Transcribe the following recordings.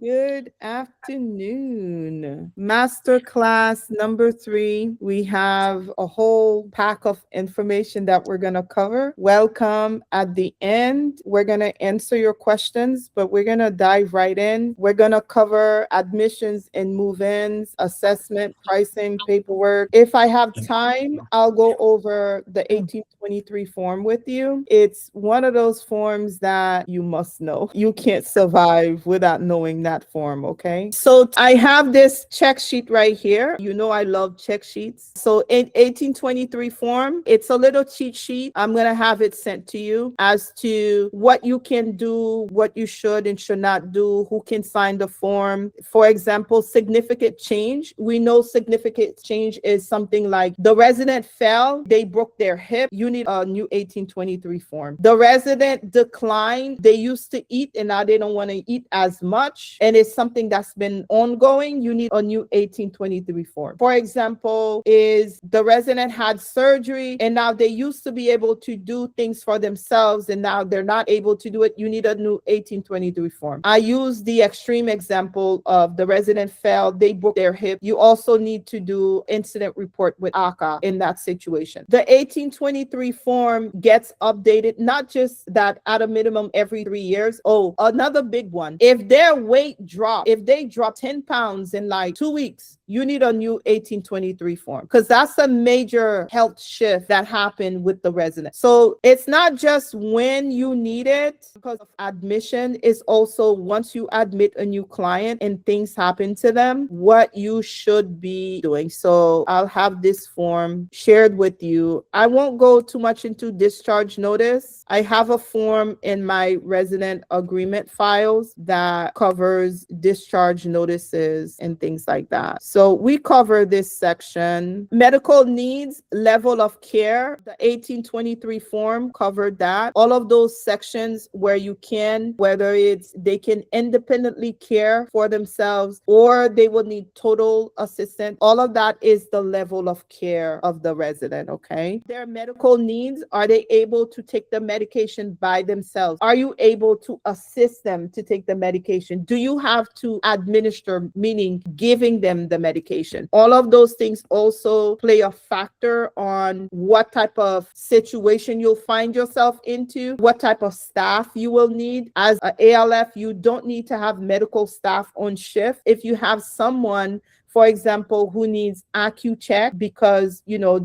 Good afternoon. Masterclass number 3. We have a whole pack of information that we're going to cover. Welcome. At the end, we're going to answer your questions, but we're going to dive right in. We're going to cover admissions and move-ins, assessment, pricing, paperwork. If I have time, I'll go over the 1823 form with you. It's one of those forms that you must know. You can't survive without knowing that form, okay? So I have this check sheet right here. You know I love check sheets. So in 1823 form, it's a little cheat sheet. I'm going to have it sent to you as to what you can do, what you should and should not do, who can sign the form. For example, significant change. We know significant change is something like the resident fell, they broke their hip. You need a new 1823 form. The resident declined, they used to eat and now they don't want to eat as much, and it's something that's been ongoing. You need a new 1823 form. For example, is the resident had surgery and now they used to be able to do things for themselves and now they're not able to do it. You need a new 1823 form. I use the extreme example of the resident fell, they broke their hip. You also need to do incident report with ACA in that situation. The 1823 form gets updated, not just that at a minimum every 3 years. Oh, another big one. If their weight drop, if they drop 10 pounds in like 2 weeks, you need a new 1823 form because that's a major health shift that happened with the resident. So it's not just when you need it because of admission, it's also once you admit a new client and things happen to them, what you should be doing. So I'll have this form shared with you. I won't go too much into discharge notice. I have a form in my resident agreement files that covers discharge notices and things like that. So we cover this section. Medical needs, level of care. The 1823 form covered that. All of those sections where you can, whether it's they can independently care for themselves or they will need total assistance. All of that is the level of care of the resident, okay? Their medical needs, are they able to take the medication by themselves? Are you able to assist them to take the medication? Do you have to administer, meaning giving them the medication? All of those things also play a factor on what type of situation you'll find yourself into, what type of staff you will need. As an ALF, you don't need to have medical staff on shift. If you have someone, for example, who needs AccuCheck because,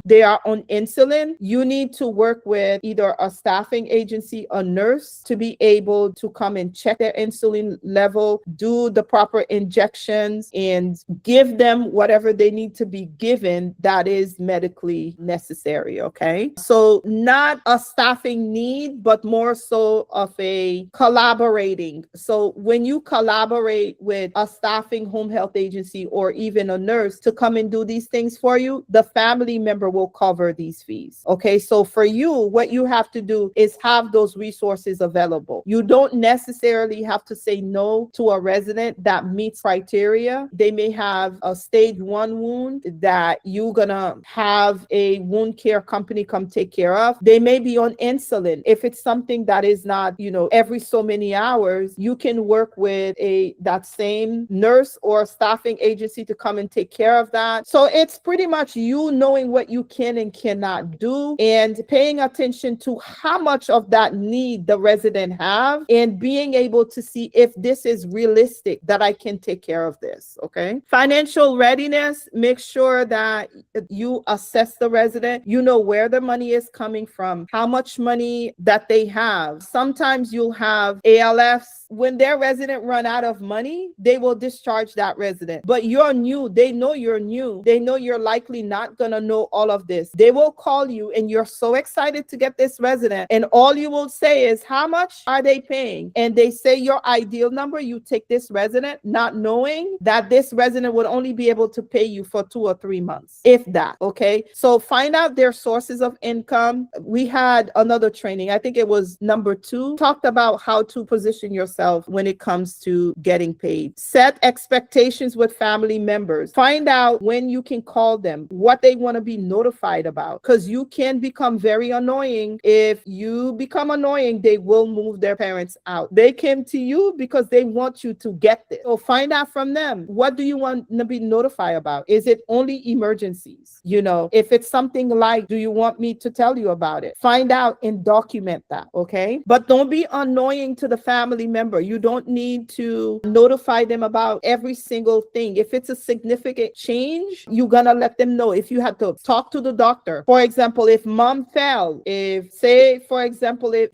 they are on insulin, you need to work with either a staffing agency, a nurse, to be able to come and check their insulin level, do the proper injections, and give them whatever they need to be given that is medically necessary, okay? So not a staffing need, but more so of a collaborating. So when you collaborate with a staffing home health agency or even a nurse to come and do these things for you, the family member will cover these fees. Okay, so for you, what you have to do is have those resources available. You don't necessarily have to say no to a resident that meets criteria. They may have a stage 1 wound that you're gonna have a wound care company come take care of. They may be on insulin. If it's something that is not, every so many hours, you can work with that same nurse or staffing agency to come and take care of that. So it's pretty much you knowing what you can and cannot do and paying attention to how much of that need the resident have and being able to see if this is realistic that I can take care of this, okay? Financial readiness, make sure that you assess the resident, you know where the money is coming from, how much money that they have. Sometimes you'll have ALFs, when their resident run out of money, they will discharge that resident. But you're new, they know you're new. They know you're likely not gonna know all of this. They will call you and you're so excited to get this resident. And all you will say is, how much are they paying? And they say your ideal number, you take this resident, not knowing that this resident would only be able to pay you for 2 or 3 months, if that, okay? So find out their sources of income. We had another training, I think it was number 2, talked about how to position yourself yourself when it comes to getting paid. Set expectations with family members. Find out when you can call them, what they want to be notified about, because you can become very annoying. If you become annoying, they will move their parents out. They came to you because they want you to get this. So find out from them, what do you want to be notified about? Is it only emergencies? If it's something like, do you want me to tell you about it? Find out and document that, okay? But don't be annoying to the family member. You don't need to notify them about every single thing. If it's a significant change, you're gonna let them know. If you had to talk to the doctor, for example, if mom fell, if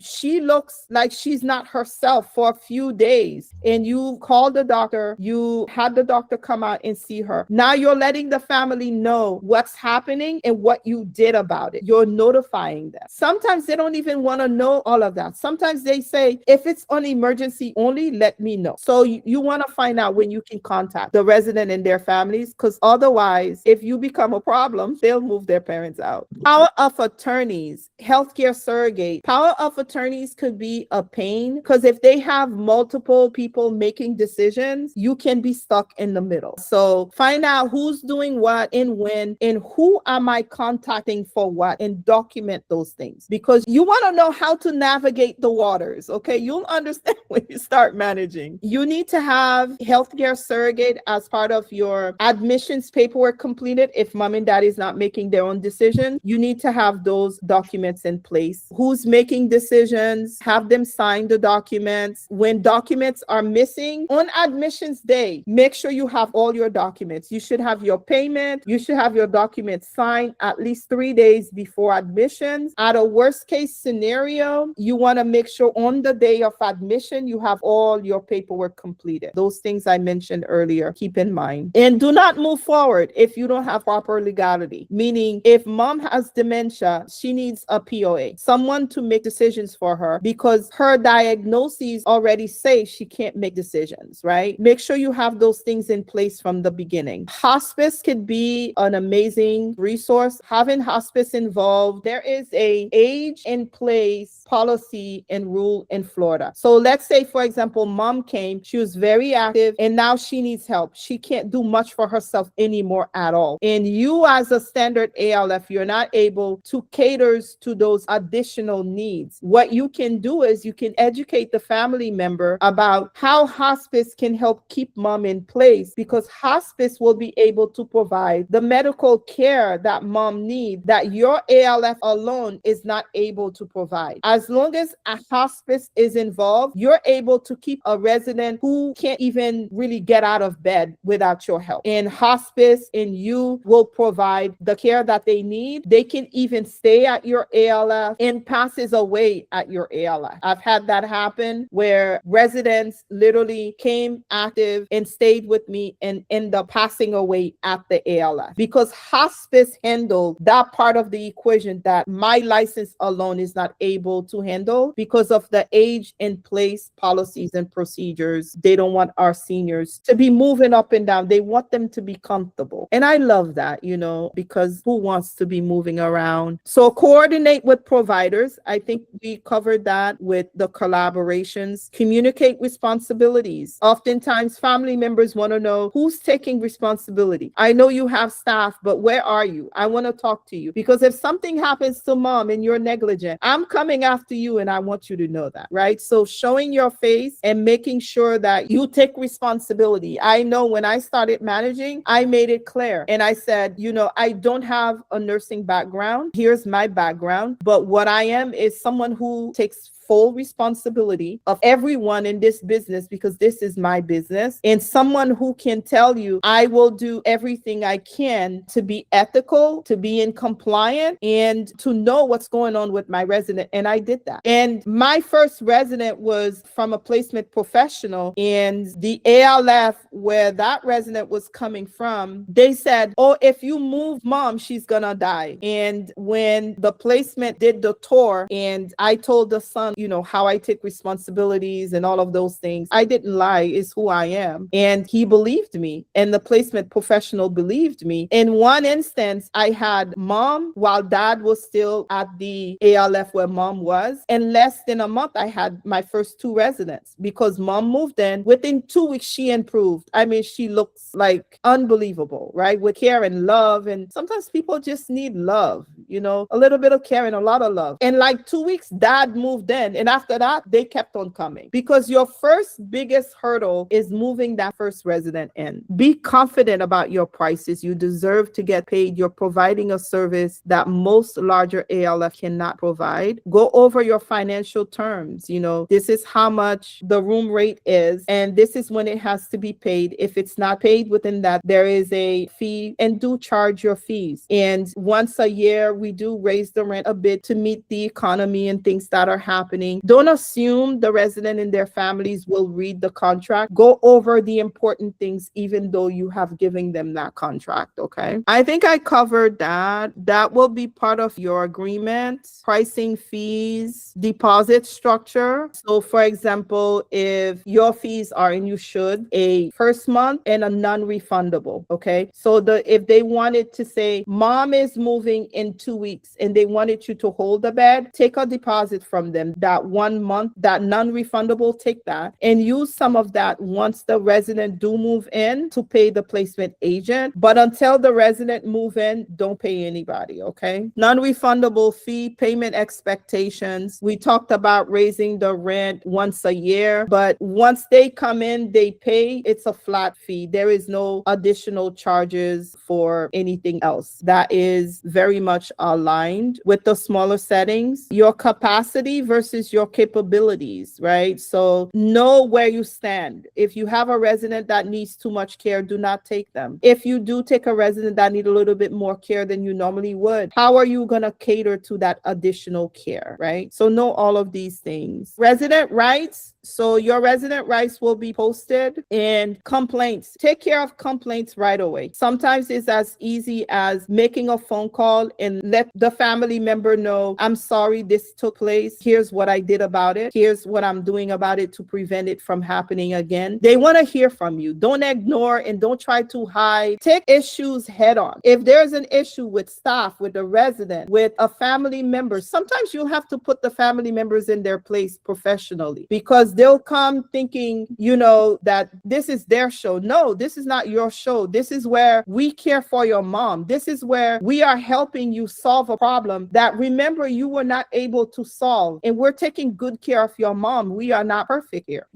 she looks like she's not herself for a few days and you call the doctor, you had the doctor come out and see her, now you're letting the family know what's happening and what you did about it. You're notifying them. Sometimes they don't even want to know all of that. Sometimes they say, if it's on emergency only, let me know. So you want to find out when you can contact the resident and their families, because otherwise, if you become a problem, they'll move their parents out. Power of attorneys, healthcare surrogate. Power of attorneys could be a pain, because if they have multiple people making decisions, you can be stuck in the middle. So find out who's doing what and when, and who am I contacting for what, and document those things, because you want to know how to navigate the waters. Okay, you'll understand when you start managing. You need to have healthcare surrogate as part of your admissions paperwork completed. If mom and dad is not making their own decision, you need to have those documents in place. Who's making decisions? Have them sign the documents. When documents are missing on admissions day, make sure you have all your documents. You should have your payment. You should have your documents signed at least 3 days before admissions. At a worst case scenario, you want to make sure on the day of admission, you have all your paperwork completed. Those things I mentioned earlier, keep in mind. And do not move forward if you don't have proper legality. Meaning, if mom has dementia, she needs a POA, someone to make decisions for her, because her diagnoses already say she can't make decisions, right? Make sure you have those things in place from the beginning. Hospice could be an amazing resource. Having hospice involved, there is a age in place policy and rule in Florida. So let's say, for example, mom came, she was very active, and now she needs help. She can't do much for herself anymore at all. And you, as a standard ALF, you're not able to cater to those additional needs. What you can do is you can educate the family member about how hospice can help keep mom in place, because hospice will be able to provide the medical care that mom needs that your ALF alone is not able to provide. As long as a hospice is involved, you're able to keep a resident who can't even really get out of bed without your help. And hospice and you will provide the care that they need. They can even stay at your ALF and passes away at your ALF. I've had that happen where residents literally came active and stayed with me and end up passing away at the ALF, because hospice handled that part of the equation that my license alone is not able to handle because of the age in place policies and procedures. They don't want our seniors to be moving up and down. They want them to be comfortable. And I love that, because who wants to be moving around? So coordinate with providers. I think we covered that with the collaborations. Communicate responsibilities. Oftentimes family members want to know who's taking responsibility. I know you have staff, but where are you? I want to talk to you, because if something happens to mom and you're negligent, I'm coming after you, and I want you to know that, right? So showing your face and making sure that you take responsibility. I know when I started managing, I made it clear. And I said, I don't have a nursing background. Here's my background. But what I am is someone who takes full responsibility of everyone in this business, because this is my business, and someone who can tell you, I will do everything I can to be ethical, to be in compliant, and to know what's going on with my resident. And I did that. And my first resident was from a placement professional, and the ALF where that resident was coming from, they said, oh, if you move mom, she's gonna die. And when the placement did the tour, and I told the son, how I take responsibilities and all of those things. I didn't lie, is who I am. And he believed me, and the placement professional believed me. In one instance, I had mom while dad was still at the ALF where mom was. In less than a month, I had my first 2 residents because mom moved in. Within 2 weeks, she improved. I mean, she looks like unbelievable, right? With care and love. And sometimes people just need love, a little bit of care and a lot of love. In like 2 weeks, dad moved in. And after that, they kept on coming, because your first biggest hurdle is moving that first resident in. Be confident about your prices. You deserve to get paid. You're providing a service that most larger ALF cannot provide. Go over your financial terms. This is how much the room rate is, and this is when it has to be paid. If it's not paid within that, there is a fee, and do charge your fees. And once a year, we do raise the rent a bit to meet the economy and things that are happening. Don't assume the resident and their families will read the contract. Go over the important things, even though you have given them that contract. Okay. I think I covered that. That will be part of your agreement. Pricing, fees, deposit structure. So for example, if your fees are, and you should, a first month and a non-refundable. Okay. So if they wanted to say mom is moving in 2 weeks and they wanted you to hold the bed, take a deposit from them. That 1 month, that non-refundable, take that and use some of that once the resident do move in to pay the placement agent. But until the resident move in, don't pay anybody. Okay. Non-refundable fee, payment expectations. We talked about raising the rent once a year, but once they come in, they pay. It's a flat fee. There is no additional charges for anything else. That is very much aligned with the smaller settings. Your capacity versus your capabilities, right? So know where you stand. If you have a resident that needs too much care, do not take them. If you do take a resident that needs a little bit more care than you normally would, how are you going to cater to that additional care, right? So know all of these things. Resident rights. So your resident rights will be posted, and complaints. Take care of complaints right away. Sometimes it's as easy as making a phone call and let the family member know, I'm sorry this took place. Here's what I did about it. Here's what I'm doing about it to prevent it from happening again. They want to hear from you. Don't ignore and don't try to hide. Take issues head on. If there's an issue with staff, with a resident, with a family member, sometimes you'll have to put the family members in their place professionally, because they'll come thinking, that this is their show. No, this is not your show. This is where we care for your mom. This is where we are helping you solve a problem that, remember, you were not able to solve. And we're taking good care of your mom. We are not perfect here.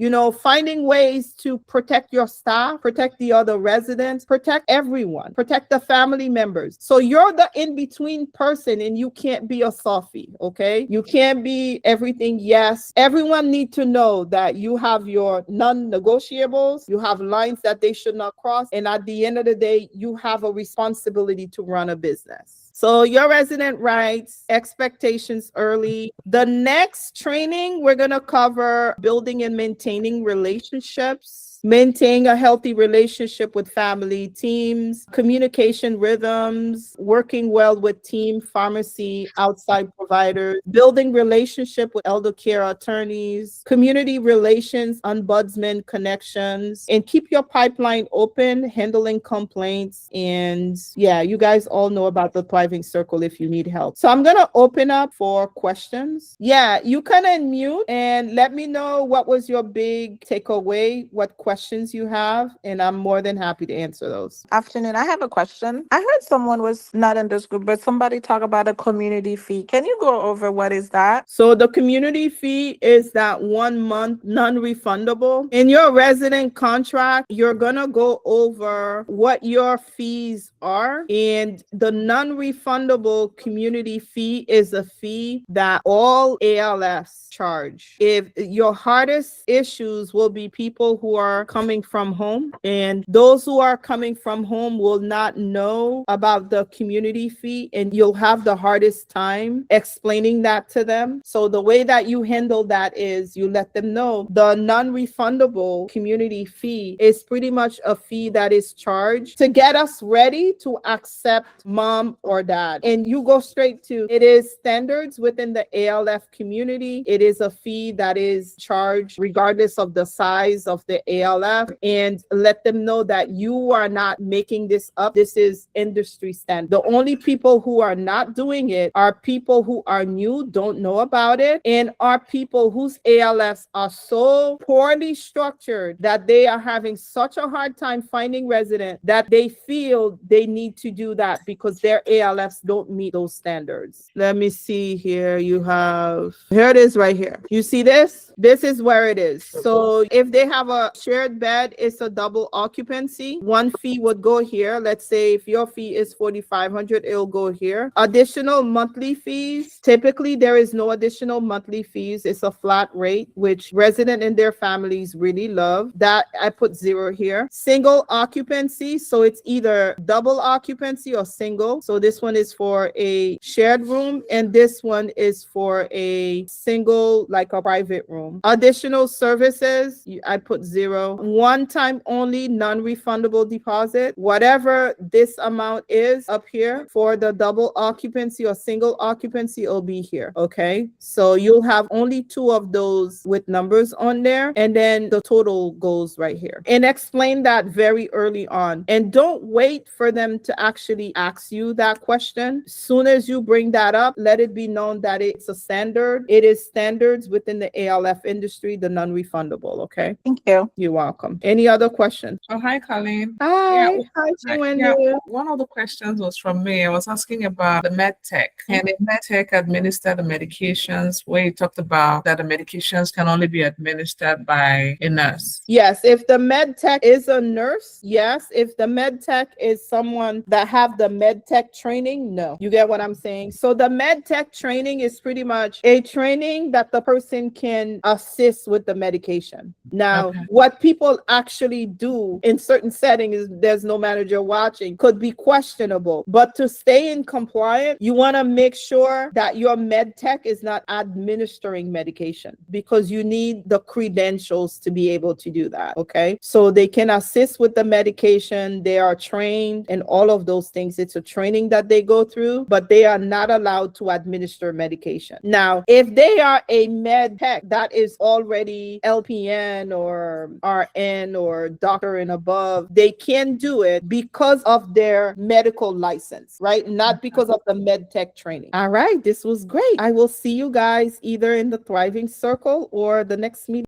Finding ways to protect your staff, protect the other residents, protect everyone, protect the family members. So you're the in-between person, and you can't be a softie, okay? You can't be everything. Yes, everyone needs to know that you have your non-negotiables, you have lines that they should not cross, and at the end of the day, you have a responsibility to run a business. So your resident rights, expectations early. The next training, we're going to cover building and maintaining relationships. Maintain a healthy relationship with family, teams, communication rhythms, working well with team, pharmacy, outside providers, building relationship with elder care attorneys, community relations, ombudsman connections, and keep your pipeline open, handling complaints. And yeah, you guys all know about the Thriving Circle if you need help. So I'm going to open up for questions. Yeah, you can unmute and let me know what was your big takeaway, what questions you have, and I'm more than happy to answer those. Afternoon. I have a question. I heard someone was not in this group, but somebody talk about a community fee. Can you go over what is that? So the community fee is that 1 month non-refundable. In your resident contract, you're going to go over what your fees are, and the non-refundable community fee is a fee that all ALFs charge. If your hardest issues will be people who are coming from home, and those who are coming from home will not know about the community fee, and you'll have the hardest time explaining that to them. So the way that you handle that is you let them know the non-refundable community fee is pretty much a fee that is charged to get us ready to accept mom or dad. And you go straight to, it is standards within the ALF community. It is a fee that is charged regardless of the size of the ALF, and let them know that you are not making this up. This is industry standard. The only people who are not doing it are people who are new, don't know about it, and are people whose ALFs are so poorly structured that they are having such a hard time finding resident that they feel they need to do that because their ALFs don't meet those standards. Let me see here. You have, here it is right here. You see this? This is where it is. So if they have a shared bed, it's a double occupancy. One fee would go here. Let's say if your fee is $4,500, it'll go here. Additional monthly fees. Typically, there is no additional monthly fees. It's a flat rate, which resident and their families really love. That I put 0 here. Single occupancy. So it's either double occupancy or single. So this one is for a shared room, and this one is for a single, like a private room. Additional services, I put 0. One time only non-refundable deposit. Whatever this amount is up here for the double occupancy or single occupancy, it'll be here. Okay. So you'll have only 2 of those with numbers on there, and then the total goes right here. And explain that very early on. And don't wait for them to actually ask you that question. As soon as you bring that up, let it be known that it's a standard. It is standards within the ALF industry, the non-refundable. Okay. Thank you. You're welcome. Any other questions? Oh, hi, Colleen. Hi. Yeah, Hi, Hi, Wendy. yeah, one of the questions was from me. I was asking about the med tech. Can a med tech administer the medications, where you talked about that the medications can only be administered by a nurse? Yes, if the med tech is a nurse, yes. If the med tech is someone that have the med tech training, no. You get what I'm saying? So the med tech training is pretty much a training that the person can assist with the medication. Now, Okay. what people actually do in certain settings, there's no manager watching, could be questionable. But to stay in compliant, you want to make sure that your med tech is not administering medication, because you need the credentials to be able to do that. Okay. So they can assist with the medication. They are trained and all of those things. It's a training that they go through, but they are not allowed to administer medication. Now, if they are a med tech that is already LPN or RN or doctor and above, they can do it because of their medical license, right? Not because of the med tech training. All right. This was great. I will see you guys either in the Thriving Circle or the next meeting.